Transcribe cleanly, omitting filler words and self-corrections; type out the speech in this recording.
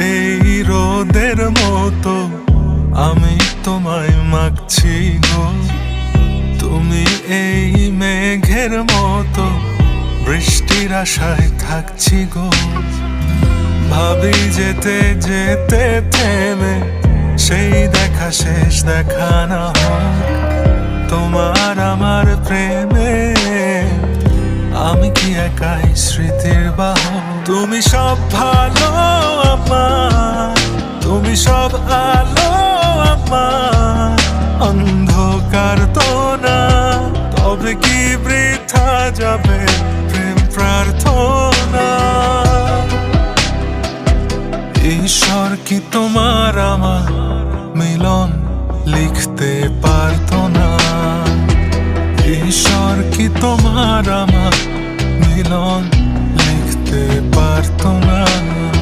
এই রোদের মতো আমি তোমায় মাগছি গো, তুমি এই মেঘের মতো বৃষ্টির আশায় থাকছি গো। ভাবি যেতে যেতে থেমে সেই দেখা শেষ দেখা না হোক, তোমার আমার প্রেমে আমি কি একাই স্মৃতির বাহক। তুমি সব ভালো আমার, তুমি সব আলো আমার, অন্ধকার তো না, তবে কি বৃথা যাবে প্রেম প্রার্থনা। ঈশ্বর কি তোমার আমার মিলন লিখতে পারতো না? ঈশ্বর কি তোমার আমার মিলন